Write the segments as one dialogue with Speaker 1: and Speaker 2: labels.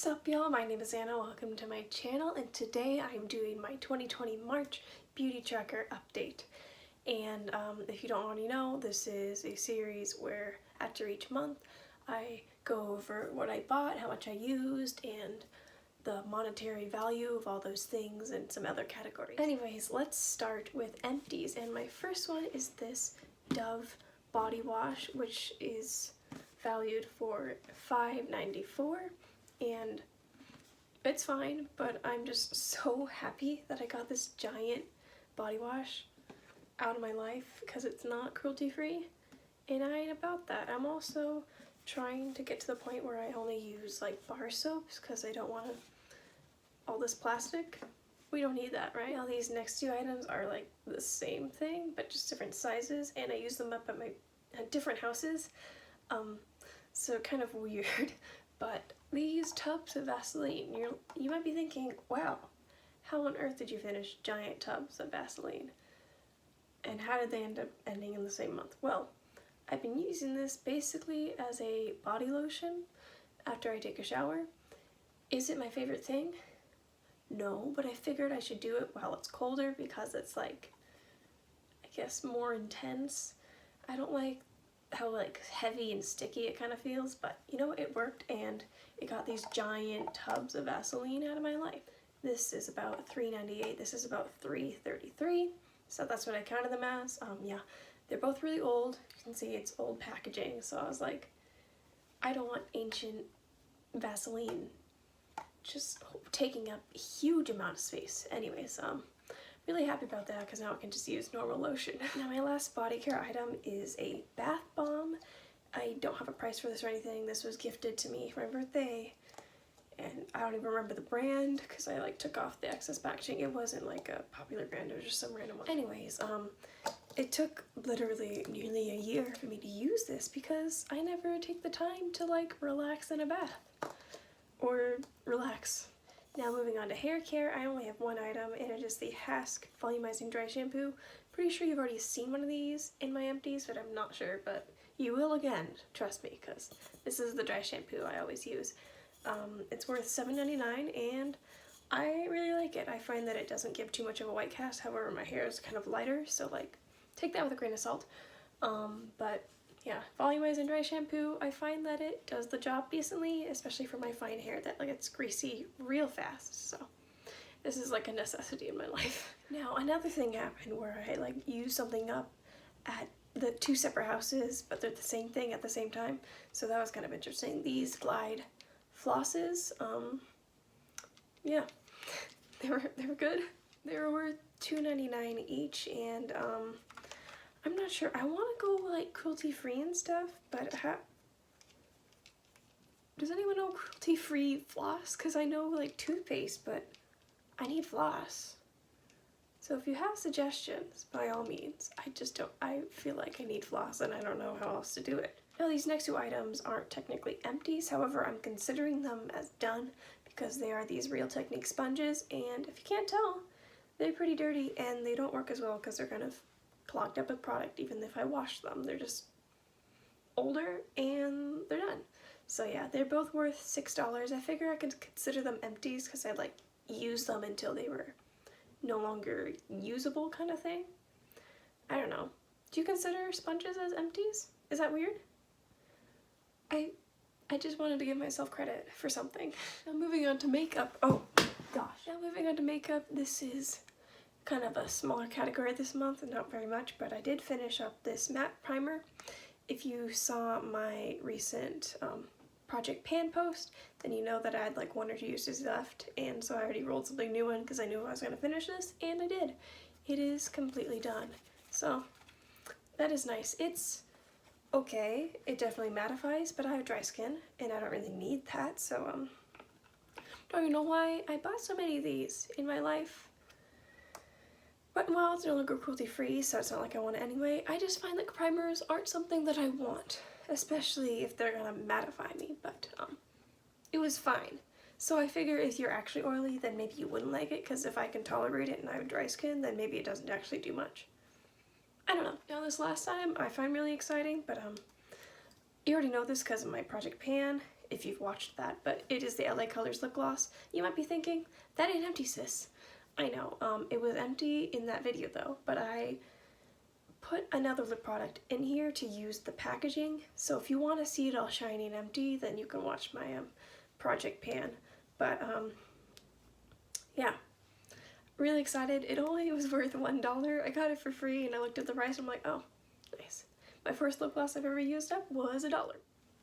Speaker 1: What's up, y'all? My name is Anna. Welcome to my channel, and today I'm doing my 2020 March Beauty Tracker update. And if you don't already know, this is a series where after each month I go over what I bought, how much I used, and the monetary value of all those things and some other categories. Anyways, let's start with empties, and my first one is this Dove body wash, which is valued for $5.94. And it's fine, but I'm just so happy that I got this giant body wash out of my life because it's not cruelty free, and I ain't about that. I'm also trying to get to the point where I only use like bar soaps because I don't want all this plastic. We don't need that, right? Now these next two items are like the same thing but just different sizes, and I use them up at my different houses, so kind of weird. But these tubs of Vaseline, you might be thinking, wow, how on earth did you finish giant tubs of Vaseline? And how did they end up ending in the same month? Well, I've been using this basically as a body lotion after I take a shower. Is it my favorite thing? No, but I figured I should do it while it's colder because it's like, I guess, more intense. I don't like how like heavy and sticky it kind of feels, but you know, it worked, and it got these giant tubs of Vaseline out of my life. This is about $3.98, this is about $3.33, so that's what I counted them as. Yeah, they're both really old. You can see it's old packaging, so I was like, I don't want ancient Vaseline just taking up a huge amount of space. Anyways, really happy about that because now I can just use normal lotion. Now my last body care item is a bath bomb. I don't have a price for this or anything. This was gifted to me for my birthday, and I don't even remember the brand because I like took off the excess packaging. It wasn't like a popular brand, it was just some random one. Anyways, it took literally nearly a year for me to use this because I never take the time to like relax in a bath or relax. Now moving on to hair care, I only have one item, and it is the Hask Volumizing Dry Shampoo. Pretty sure you've already seen one of these in my empties, but I'm not sure, but you will again, trust me, because this is the dry shampoo I always use. It's worth $7.99, and I really like it. I find that it doesn't give too much of a white cast, however my hair is kind of lighter, so like, take that with a grain of salt. But yeah, volumizing dry shampoo, I find that it does the job decently, especially for my fine hair that like gets greasy real fast, so this is like a necessity in my life. Now another thing happened where I like used something up at the two separate houses, but they're the same thing at the same time, so that was kind of interesting. These Glide flosses, yeah, they were good. They were worth $2.99 each, and I'm not sure. I want to go like cruelty-free and stuff, but does anyone know cruelty-free floss? Because I know like toothpaste, but I need floss. So if you have suggestions, by all means. I just don't, I feel like I need floss and I don't know how else to do it. Now these next two items aren't technically empties, however I'm considering them as done because they are these Real Technique sponges, and if you can't tell, they're pretty dirty and they don't work as well because they're kind of clogged up with product. Even if I wash them, they're just older and they're done. So yeah, they're both worth $6. I figure I could consider them empties because I like used them until they were no longer usable kind of thing. I don't know. Do you consider sponges as empties? Is that weird? I just wanted to give myself credit for something. Now moving on to makeup. Oh gosh. Now moving on to makeup, this is kind of a smaller category this month, not very much, but I did finish up this matte primer. If you saw my recent Project Pan post, then you know that I had like 1 or 2 uses left, and so I already rolled something new in because I knew I was going to finish this, and I did. It is completely done, so that is nice. It's okay, it definitely mattifies, but I have dry skin and I don't really need that, so don't even know why I bought so many of these in my life. But well, it's no longer cruelty free, so it's not like I want it anyway. I just find that primers aren't something that I want, especially if they're gonna mattify me, but it was fine. So I figure if you're actually oily, then maybe you wouldn't like it, because if I can tolerate it and I have dry skin, then maybe it doesn't actually do much. I don't know. Now this last item I find really exciting, but you already know this because of my Project Pan. if you've watched that, but it is the LA Colors lip gloss. You might be thinking, that ain't empty, sis. I know, it was empty in that video though, but I put another lip product in here to use the packaging. So if you want to see it all shiny and empty, then you can watch my project pan. But yeah, really excited. It only was worth $1. I got it for free and I looked at the price and I'm like, oh, nice. My first lip gloss I've ever used up was $1.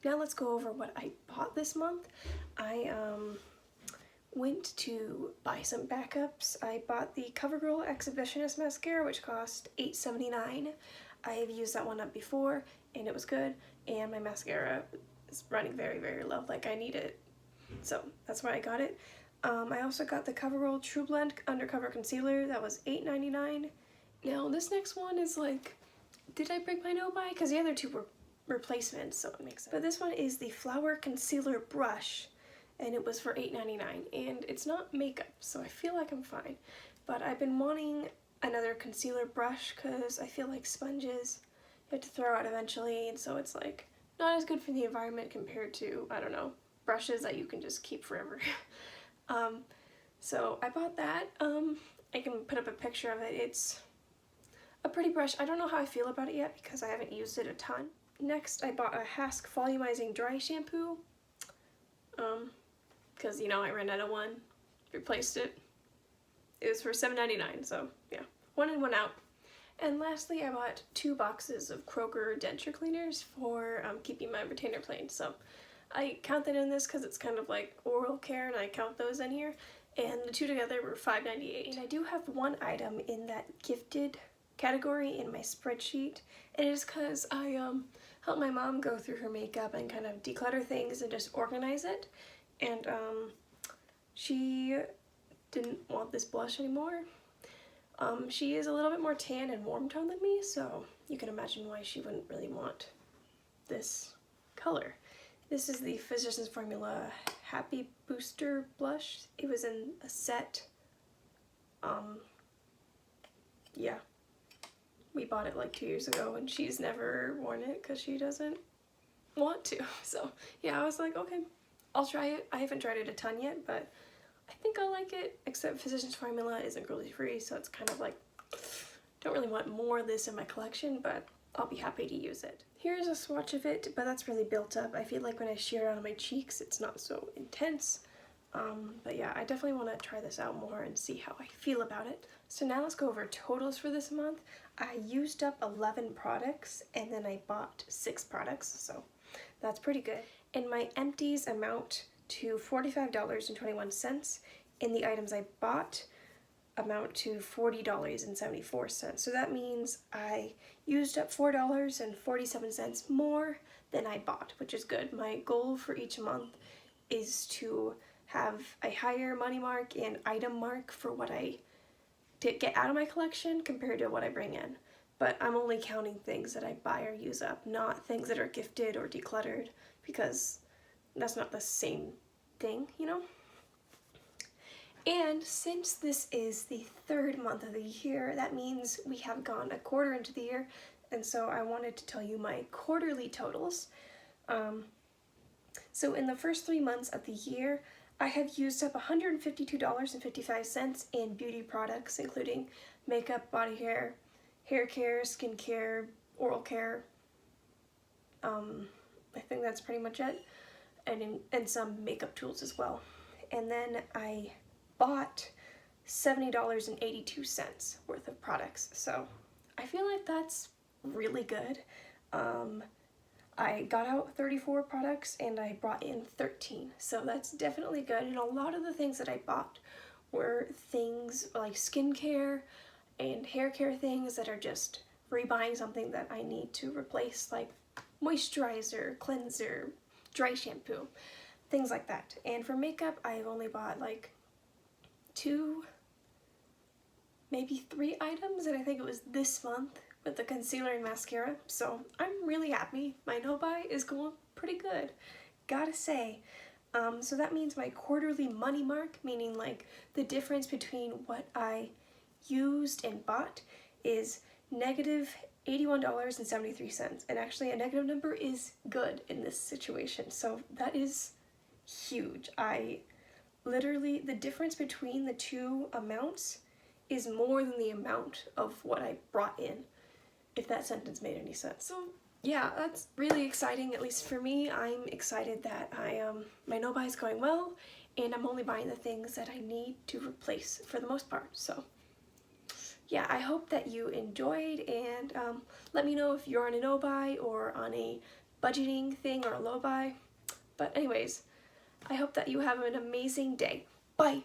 Speaker 1: Now let's go over what I bought this month. I went to buy some backups. I bought the CoverGirl Exhibitionist mascara, which cost $8.79. I have used that one up before and it was good, and my mascara is running very, very low. Like, I need it. So that's why I got it. I also got the CoverGirl True Blend Undercover Concealer. That was $8.99. Now this next one is like, did I break my nose by? Because the other two were replacements, so it makes sense. But this one is the Flower Concealer Brush, and it was for $8.99, and it's not makeup, so I feel like I'm fine. But I've been wanting another concealer brush because I feel like sponges you have to throw out eventually, and so it's like not as good for the environment compared to, I don't know, brushes that you can just keep forever. So I bought that. I can put up a picture of it. It's a pretty brush. I don't know how I feel about it yet because I haven't used it a ton. Next, I bought a Hask Volumizing Dry Shampoo. Because, you know, I ran out of one, replaced it. It was for $7.99, so yeah, one in, one out. And lastly, I bought 2 boxes of Kroger denture cleaners for keeping my retainer plain. So I count that in this because it's kind of like oral care, and I count those in here. And the two together were $5.98. And I do have one item in that gifted category in my spreadsheet, and it is because I helped my mom go through her makeup and kind of declutter things and just organize it. And she didn't want this blush anymore. She is a little bit more tan and warm tone than me, so you can imagine why she wouldn't really want this color. This is the Physicians Formula Happy Booster Blush. It was in a set. Yeah. We bought it like 2 years ago, and she's never worn it because she doesn't want to. So yeah, I was like, okay, I'll try it. I haven't tried it a ton yet, but I think I'll like it, except Physicians Formula isn't cruelty free, so it's kind of like, don't really want more of this in my collection, but I'll be happy to use it. Here's a swatch of it, but that's really built up. I feel like when I sheer it on my cheeks, it's not so intense. But yeah, I definitely want to try this out more and see how I feel about it. So now let's go over totals for this month. I used up 11 products, and then I bought 6 products, so that's pretty good. And my empties amount to $45.21, and the items I bought amount to $40.74. So that means I used up $4.47 more than I bought, which is good. My goal for each month is to have a higher money mark and item mark for what I get out of my collection compared to what I bring in. But I'm only counting things that I buy or use up, not things that are gifted or decluttered, because that's not the same thing, you know? And since this is the 3rd month of the year, that means we have gone a quarter into the year, and so I wanted to tell you my quarterly totals. So in the first 3 months of the year, I have used up $152.55 in beauty products, including makeup, body care, hair care, skin care, oral care. I think that's pretty much it, and some makeup tools as well. And then I bought $70.82 worth of products, so I feel like that's really good. I got out 34 products and I brought in 13, so that's definitely good. And a lot of the things that I bought were things like skincare and hair care things that are just rebuying something that I need to replace, like moisturizer, cleanser, dry shampoo, things like that. And for makeup, I've only bought like 2, maybe 3 items, and I think it was this month with the concealer and mascara, so I'm really happy. My no-buy is going pretty good, gotta say. So that means my quarterly money mark, meaning like the difference between what I used and bought, is negative $81.73. And actually a negative number is good in this situation, so that is huge. Literally, the difference between the two amounts is more than the amount of what I brought in, if that sentence made any sense. So yeah, that's really exciting, at least for me. I'm excited that my no-buy is going well, and I'm only buying the things that I need to replace for the most part. So yeah, I hope that you enjoyed, and let me know if you're on a no-buy or on a budgeting thing or a low-buy. But anyways, I hope that you have an amazing day. Bye!